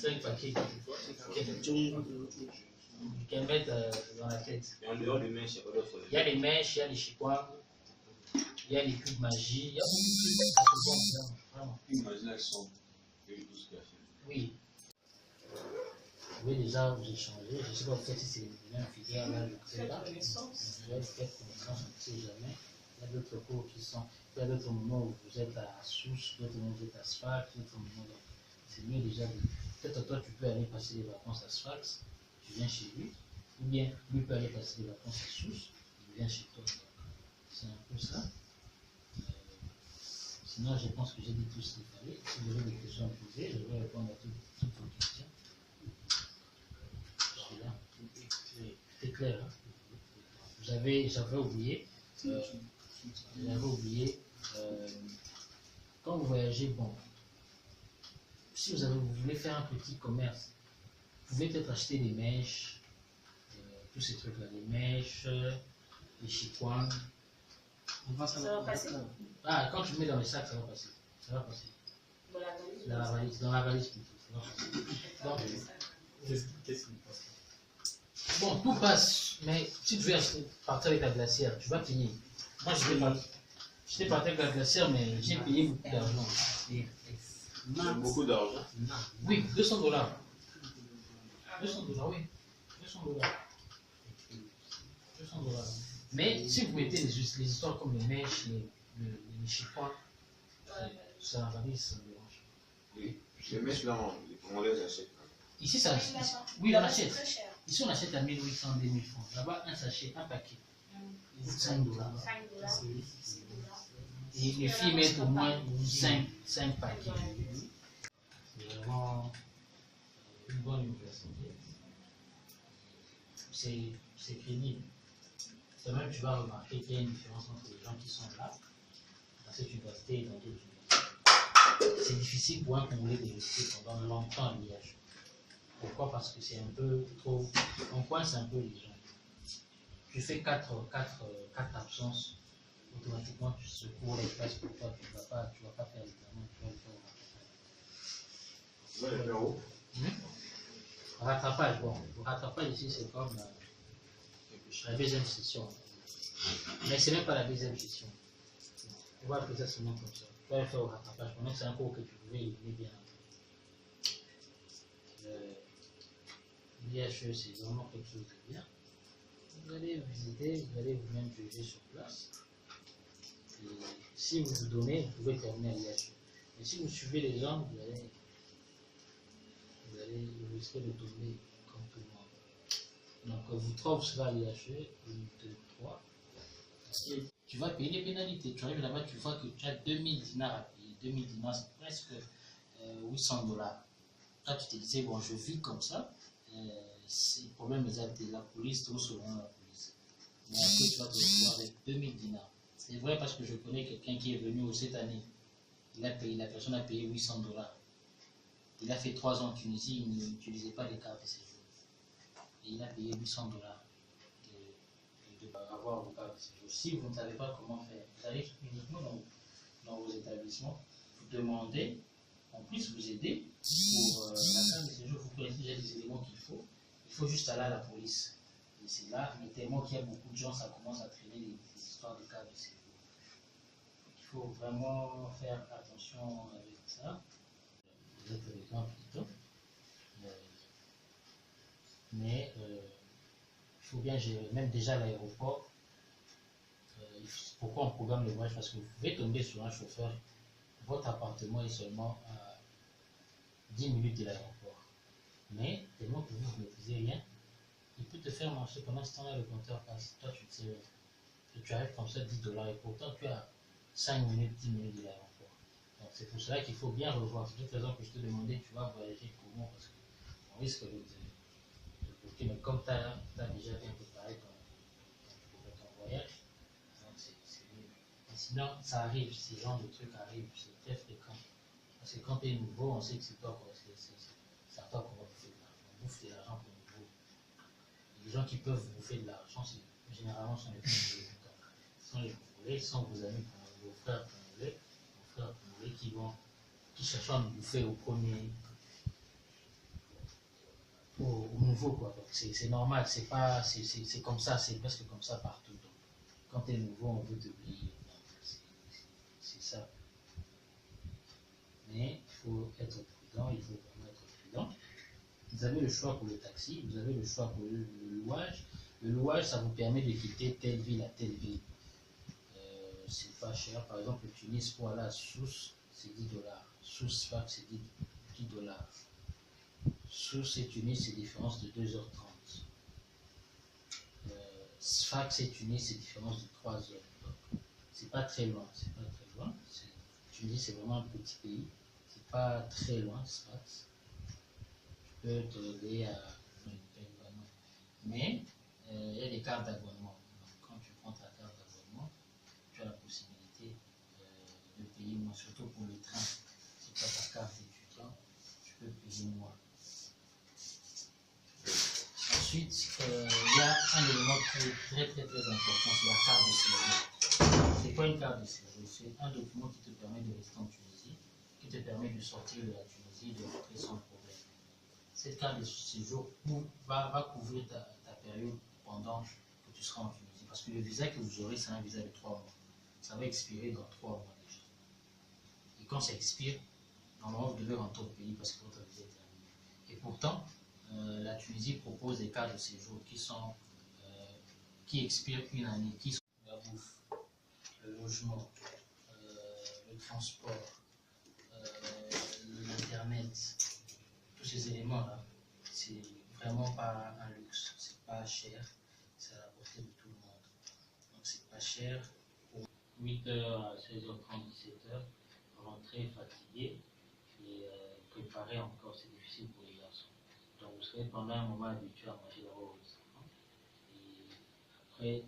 5 paquets qu'elle mette dans la tête. Et en dehors des mèches, il y a pas d'autres. Il y a des mèches, il y a des chikwang, il y a des cubes magie, il y a beaucoup de trucs ça se vend vraiment. Imagine la somme que tout ce qu'il a fait. Oui. Vous pouvez déjà vous échanger. Je ne sais pas peut-être si c'est les mêmes filières là, je ne sais pas. Vous avez peut-être connaissance, je ne sais jamais. Il y a d'autres cours qui sont. Il y a d'autres moments où vous êtes à Sousse, d'autres moments où vous êtes à Sfax, d'autres moments. C'est mieux déjà. Peut-être toi, tu peux aller passer les vacances à Sfax, tu viens chez lui. Ou bien lui peut aller passer les vacances à Sousse, il vient chez toi. C'est un peu ça. Sinon, je pense que j'ai dit tout ce qu'il fallait. Si vous avez des questions à poser, je vais répondre à toutes vos questions. Je suis là. C'est clair. Hein? J'avais oublié. Quand vous voyagez, bon, si vous voulez faire un petit commerce, vous pouvez peut-être acheter des mèches, tous ces trucs-là, les mèches, les chikwang. Ça va passer. Ah, quand tu mets dans les sacs, ça va passer. Ça va passer. Dans la valise. Dans la valise plutôt. Ça va passer. Qu'est-ce qu'il passe? Bon, tout passe, mais si tu veux partir avec la glacière, tu vas payer. Moi, j'étais parti avec la glacière, mais j'ai payé beaucoup d'argent. Beaucoup d'argent. Oui, $200. $200, oui. $200. Mais si vous mettez les histoires comme les mèches, les chiffons, c'est la valise, ça me dérange. Oui, les mèches là, on les achète. Ici, ça achète. Oui, on achète. Ici, on achète à 1800, 2000 francs. Là-bas, un sachet, un paquet. Il coûte $5. Et les filles mettent au moins 5 paquets. C'est vraiment une bonne université. C'est crédible. C'est même, tu vas remarquer qu'il y a une différence entre les gens qui sont là, dans cette université et dans d'autres universités. C'est difficile pour un Congolais de rester pendant longtemps à l'IH. Pourquoi? Parce que c'est un peu trop. On coince un peu les gens. Tu fais 4 absences, automatiquement tu secours les places pour toi, tu ne vas pas faire l'examen, tu vas le faire au rattrapage. Tu vas les faire où? Rattrapage, bon. Le rattrapage ici, c'est comme la deuxième session. Mais ce n'est pas la deuxième session. On va appeler ça seulement comme ça. Tu vas le faire au rattrapage. Pendant que c'est un cours que tu pouvais élever bien. L'IHE, c'est vraiment quelque chose de bien. Vous allez visiter, vous allez vous-même juger sur place. Et si vous vous donnez, vous pouvez terminer à l'IHE. Mais si vous suivez les gens, vous risquez de tomber comme tout le monde. Donc, vous 3, vous serez à l'IHE, 1, 2, 3. Et tu vas payer les pénalités. Tu arrives là-bas, tu vois que tu as 2000 dinars à payer. 2000 dinars, c'est presque $800. Là, tu te disais, bon, je vis comme ça. C'est le problème de la police, trop selon la police. Mais après, tu vas te retrouver avec 2000 dinars. C'est vrai parce que je connais quelqu'un qui est venu cette année. La personne a payé $800. Il a fait 3 ans en Tunisie, il n'utilisait pas les cartes de séjour. Et il a payé $800 de avoir vos cartes de séjour. Si vous ne savez pas comment faire, vous allez uniquement dans vos établissements, vous demandez qu'on puisse vous aider pour la carte de séjour. Vous connaissez déjà les éléments qu'il faut. Il faut juste aller à la police. Et c'est là, mais tellement qu'il y a beaucoup de gens, ça commence à traîner les histoires de cartes de séjour. Il faut vraiment faire attention avec ça. Vous êtes avec moi plutôt. Mais il faut bien gérer, même déjà à l'aéroport. Pourquoi on programme le voyage? Parce que vous pouvez tomber sur un chauffeur. Votre appartement est seulement à 10 minutes de l'aéroport. Mais tellement que vous ne maîtrisez rien, il peut te faire marcher pendant ce temps-là, le compteur passe. Toi, tu sais, tu arrives comme ça, $10, et pourtant tu as 5 minutes, 10 minutes de l'aéroport. Donc c'est pour cela qu'il faut bien revoir. C'est toute raison que je te demandais, tu vas voyager comment? Parce qu'on risque de bloquer. Mais comme tu as déjà bien préparé ton voyage, donc c'est mieux. Et sinon, ça arrive, ce genre de trucs arrivent, c'est très fréquent. Parce que quand tu es nouveau, on sait que c'est toi, c'est à toi qu'on va bouffer de l'argent. On bouffe de l'argent pour nouveau. Les gens qui peuvent bouffer de l'argent, généralement sont les Congolais. Ce sont les Congolais, ce sont vos amis, vos frères Congolais qui cherchent à nous bouffer au premier au nouveau, quoi. Donc c'est normal, c'est comme ça, c'est presque comme ça partout. Donc, quand tu es nouveau, on veut te payer. C'est ça. Mais il faut être prudent, il faut vraiment être prudent. Vous avez le choix pour le taxi, vous avez le choix pour le louage. Le louage, ça vous permet de quitter telle ville à telle ville. C'est pas cher. Par exemple, le Tunis pour aller à Sousse, c'est 10 dollars. Sousse, Sfax, c'est 10 dollars. Sousse et Tunis, c'est différence de 2h30. Sfax et Tunis, c'est différence de 3h. C'est pas très loin. C'est pas très loin. Tunis, c'est vraiment un petit pays. C'est pas très loin, Sfax. Tu peux te lever à. Mais il y a des cartes d'abonnement. Quand tu prends ta carte d'abonnement, tu as la possibilité de payer moins, surtout pour le train. Si tu as ta carte d'étudiant, tu peux payer moins. Ensuite, il y a un élément très important, c'est la carte de séjour. C'est quoi une carte de séjour? C'est un document qui te permet de rester en Tunisie, qui te permet de sortir de la Tunisie, de rentrer sans problème. Cette carte de séjour va couvrir ta période pendant que tu seras en Tunisie. Parce que le visa que vous aurez, c'est un visa de 3 mois. Ça va expirer dans 3 mois déjà. Et quand ça expire, normalement, vous devez rentrer au pays parce que votre visa est terminé. Et pourtant, la Tunisie propose des cartes de séjour qui expirent une année, qui sont la bouffe, le logement, le transport, l'internet, tous ces éléments-là, c'est vraiment pas un luxe, c'est pas cher, c'est à la portée de tout le monde. Donc c'est pas cher. Pour 8h à 16h30, 17h, rentrer fatigué et préparer encore, c'est difficile pour les garçons. Donc vous serez pendant un moment habitué à manger là-bas au restaurant. Et après,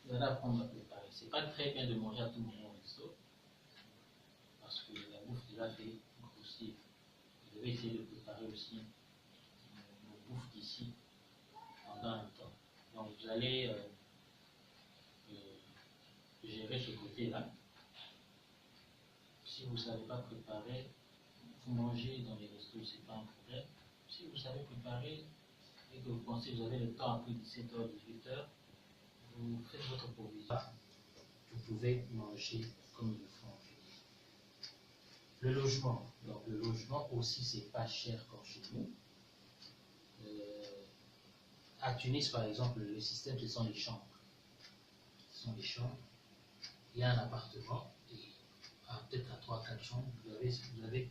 vous allez apprendre à préparer. C'est pas très bien de manger à tout moment au resto, parce que la bouffe déjà fait grossir. Vous devez essayer de préparer aussi nos bouffes d'ici pendant un temps. Donc vous allez gérer ce côté-là. Si vous ne savez pas préparer, vous mangez dans les restos, ce n'est pas un problème. Si vous savez préparer et que vous pensez que vous avez le temps après 17h, 18h, vous faites votre provision. Vous pouvez manger comme il le faut en fait. Le logement. Donc le logement aussi, c'est pas cher comme chez nous. À Tunis, par exemple, le système, ce sont les chambres. Ce sont les chambres. Il y a un appartement, et peut-être à 3-4 chambres, vous avez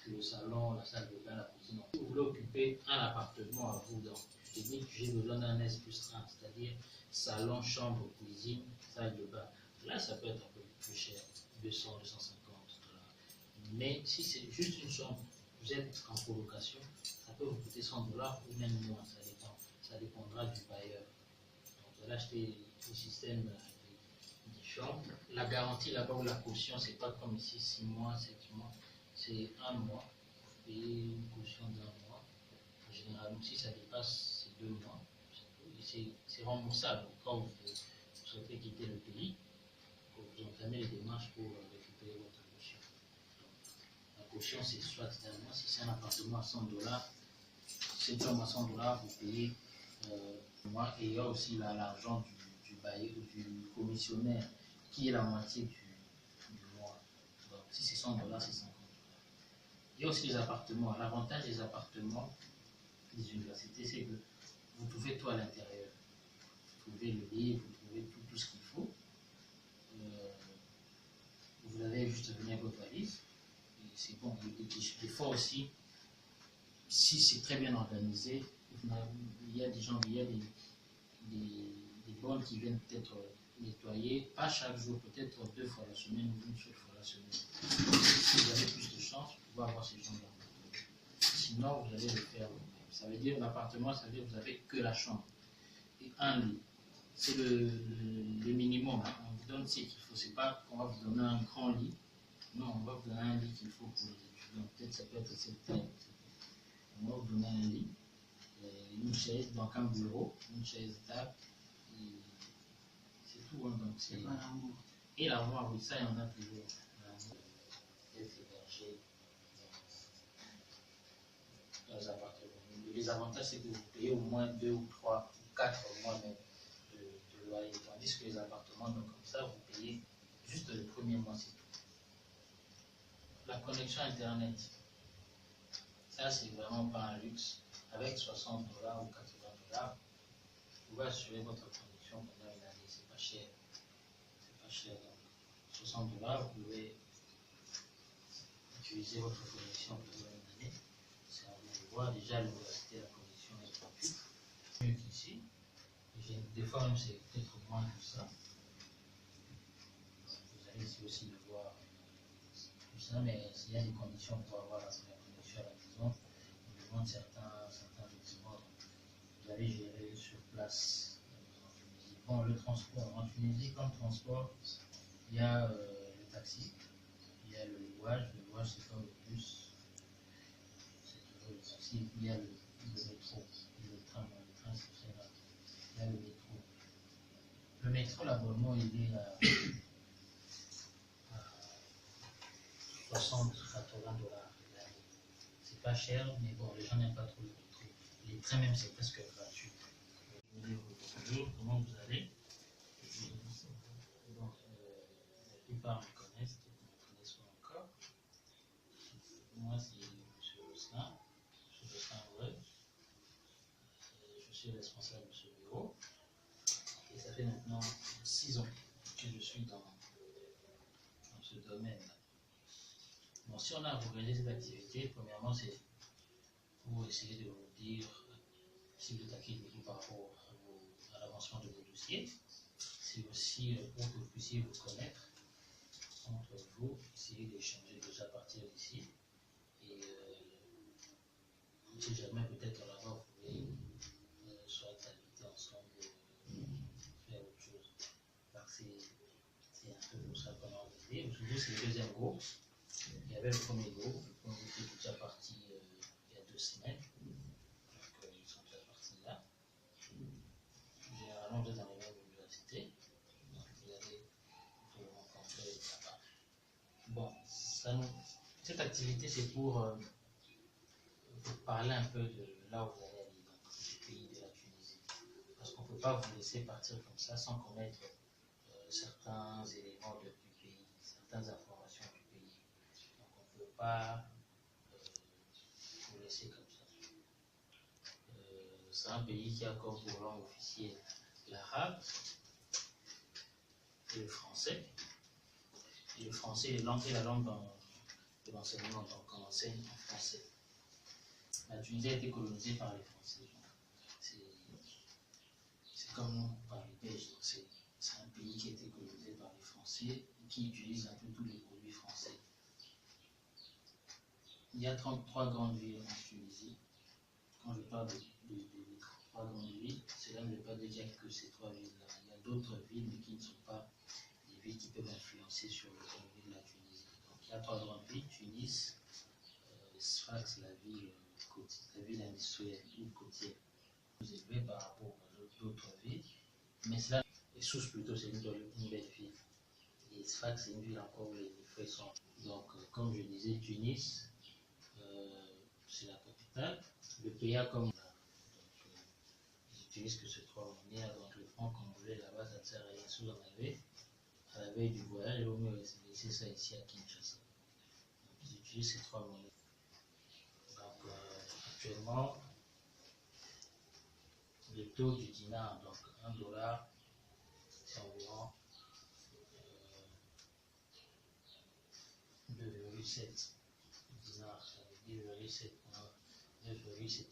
que le salon, la salle de bain, la cuisine. Si vous voulez occuper un appartement à vous, donc, je te dis que j'ai besoin d'un S+1, c'est-à-dire salon, chambre, cuisine, salle de bain. Là, ça peut être un peu plus cher, 200, 250 $. Mais si c'est juste une chambre, vous êtes en colocation, ça peut vous coûter 100 $ ou même moins, ça dépend. Ça dépendra du bailleur. Donc, vous allez acheter le système des chambres. La garantie là-bas ou la caution, c'est pas comme ici, 6 mois, 7 mois, c'est 1 mois. Vous payez une caution d'1 mois. En général, si ça dépasse, c'est 2 mois. C'est remboursable quand vous souhaitez quitter le pays, que vous entamez les démarches pour récupérer votre caution. Donc, la caution, c'est soit un mois, si c'est un appartement à 100 $, c'est une chambre à 100 $, vous payez mois. Et il y a aussi l'argent du bailleur, du commissionnaire, qui est la moitié du mois. Donc, si c'est 100 $, c'est 50 $. Il y a aussi les appartements. L'avantage des appartements des universités, c'est que vous trouvez tout à l'intérieur. Vous trouvez le lit, vous trouvez tout ce qu'il faut. Vous avez juste à venir avec votre valise. Et c'est bon. Des fois aussi, si c'est très bien organisé, il y a des gens, il y a des bornes qui viennent peut-être nettoyer, pas chaque jour, peut-être 2 fois la semaine ou une seule fois la semaine. Si vous avez plus de chance, vous pouvez avoir ces gens-là. Sinon, vous allez le faire vous-même. Ça veut dire l'appartement, ça veut dire que vous n'avez que la chambre et un lit. C'est le minimum. On vous donne ce qu'il faut. C'est pas qu'on va vous donner un grand lit. Non, on va vous donner un lit qu'il faut pour les étudiants. Peut-être ça peut être cette taille. On va vous donner un lit, une chaise, donc un bureau, une chaise, table. C'est tout. Hein, donc c'est l'armoire. Et l'armoire, oui, ça, il y en a toujours. L'armoire est hébergée dans les appartements. les avantages, c'est que vous payez au moins 2 ou 3 ou 4 mois même de loyer. Tandis que les appartements, donc comme ça, vous payez juste le premier mois, c'est tout. La connexion Internet, ça, c'est vraiment pas un luxe. Avec 60 $ ou 80 $, vous pouvez assurer votre connexion pendant une année. C'est pas cher. C'est pas cher. Donc, 60 $, vous pouvez utiliser votre connexion pendant une année. C'est à vous de voir. Déjà, à l'université, la connexion est gratuite. Mieux qu'ici. Des fois, même, c'est peut-être moins que ça. Vous allez ici aussi le voir. Tout ça, mais s'il y a des conditions pour avoir la connexion à la maison, on demande certains documents. Vous allez gérer sur place. Bon, le transport. En Tunisie, comme transport, il y a le taxi, il y a le louage. Le louage, c'est comme le bus. C'est toujours le taxi. Et puis, il y a le métro. Le train, c'est très rare. Il y a le métro. Le métro, l'abonnement, il est à 60 à 80 $. C'est pas cher, mais bon, les gens n'aiment pas trop le métro. Les trains, même, c'est presque gratuit. Je vous dis bonjour, comment vous allez? Donc, la plupart me connaissent, d'autres ne me connaissent pas encore. Moi, c'est M. Jocelyn, M. Jocelyn Aurel. Je suis responsable de ce bureau. Et ça fait maintenant 6 ans que je suis dans ce domaine-là. Bon, si on a organisé cette activité, premièrement, c'est pour essayer de vous dire si vous êtes acquis par rapport à l'avancement de vos dossiers. C'est aussi pour que vous puissiez vous connaître entre vous, essayer d'échanger déjà à partir d'ici. Et si jamais peut-être là-bas vous pouvez soit habiter ensemble ou faire autre chose. C'est un peu pour ça qu'on a organisé. Aujourd'hui, c'est le deuxième groupe. Il y avait le premier groupe qui est déjà parti il y a 2 semaines. Donc ils sont déjà partis là. Généralement, vous êtes dans les mêmes universités. Donc vous allez vous rencontrer là-bas. Bon, cette activité, c'est pour parler un peu de là où vous allez aller, donc du pays de la Tunisie. Parce qu'on ne peut pas vous laisser partir comme ça sans connaître certains éléments du pays, certaines informations du pays. Donc on ne peut pas vous laisser comme ça. C'est un pays qui a comme pour langue officielle l'arabe et le français. Et le français est la langue de l'enseignement, donc on enseigne en français. La Tunisie a été colonisée par les Français. C'est comme nous, par les Belges. C'est un pays qui a été colonisé par les Français et qui utilise un peu tous les produits français. Il y a 33 grandes villes en Tunisie. Quand je parle de 3 grandes villes, cela ne veut pas dire qu'il n'y a que ces 3 villes-là. Il y a d'autres villes, mais qui ne sont pas des villes qui peuvent influencer sur l'économie de la Tunisie. Donc il y a 3 grandes villes, Tunis, Sfax, la ville industrielle ou côtière, plus élevée par rapport aux autres villes, mais cela est Sousse plutôt, c'est une belle ville. Et Sfax, c'est une ville encore où les frais sont. Donc, comme je disais, Tunis, c'est la capitale. Le PA comme ils utilisent que ces 3 monnaies, donc le franc congolais là-bas, ça ne sert à rien. Si vous en avez, à la veille du voyage, il vaut mieux laisser ça ici à Kinshasa. Donc, ils utilisent ces 3 monnaies. Donc, actuellement, le taux du dinar, donc 1 $, c'est environ 2,7 dinars, ça veut dire 2,75,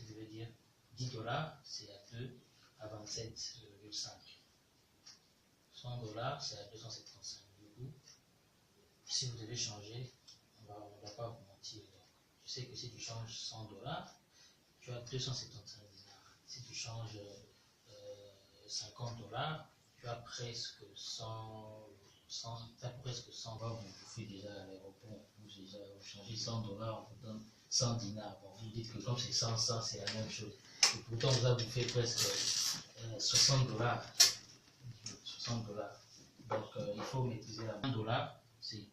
je veux dire. 10 $, c'est à 27,5. 100 $, c'est à 275. Du coup, si vous devez changer, on ne va pas vous mentir. Donc, tu sais que si tu changes 100 $, tu as 275 dinars. Si tu changes 50 $, tu as presque 100 $. Vous bouffez déjà à l'aéroport, vous changez 100 $, on vous donne 100 dinars. Bon, vous dites que comme c'est 100, c'est la même chose. Et pourtant, vous avez bouffé presque 60 $. 60 $. Donc, il faut maîtriser la $. C'est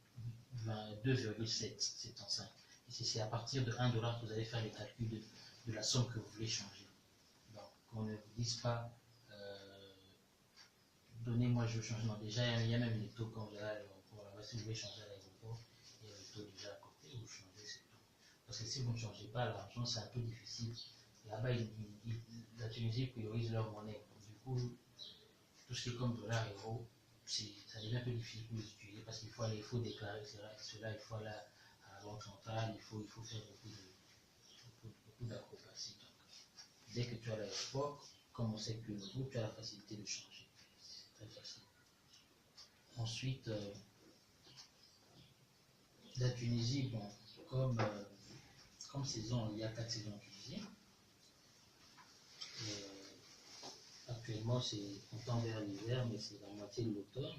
2,775. c'est à partir de 1 dollar que vous allez faire les calculs de la somme que vous voulez changer. Donc, qu'on ne vous dise pas, donnez-moi, je veux changer. Non, déjà, il y a même les taux quand vous allez à l'aéroport. Là-bas, si vous voulez changer à l'aéroport, il y a le taux déjà à côté, vous changez ce taux. Parce que si vous ne changez pas l'argent, c'est un peu difficile. Là-bas, la Tunisie priorise leur monnaie. Du coup, tout ce qui est comme dollar, euro, ça devient un peu difficile pour les utiliser parce qu'il faut déclarer cela, il faut aller à la banque centrale, il faut faire beaucoup d'acrobaties. Dès que tu es à l'aéroport, comme on sait que le groupe, tu as la facilité de changer. Très facile. Ensuite, la Tunisie, bon, comme saison, il y a 4 saisons en Tunisie. Actuellement, on tend vers l'hiver, mais c'est la moitié de l'automne.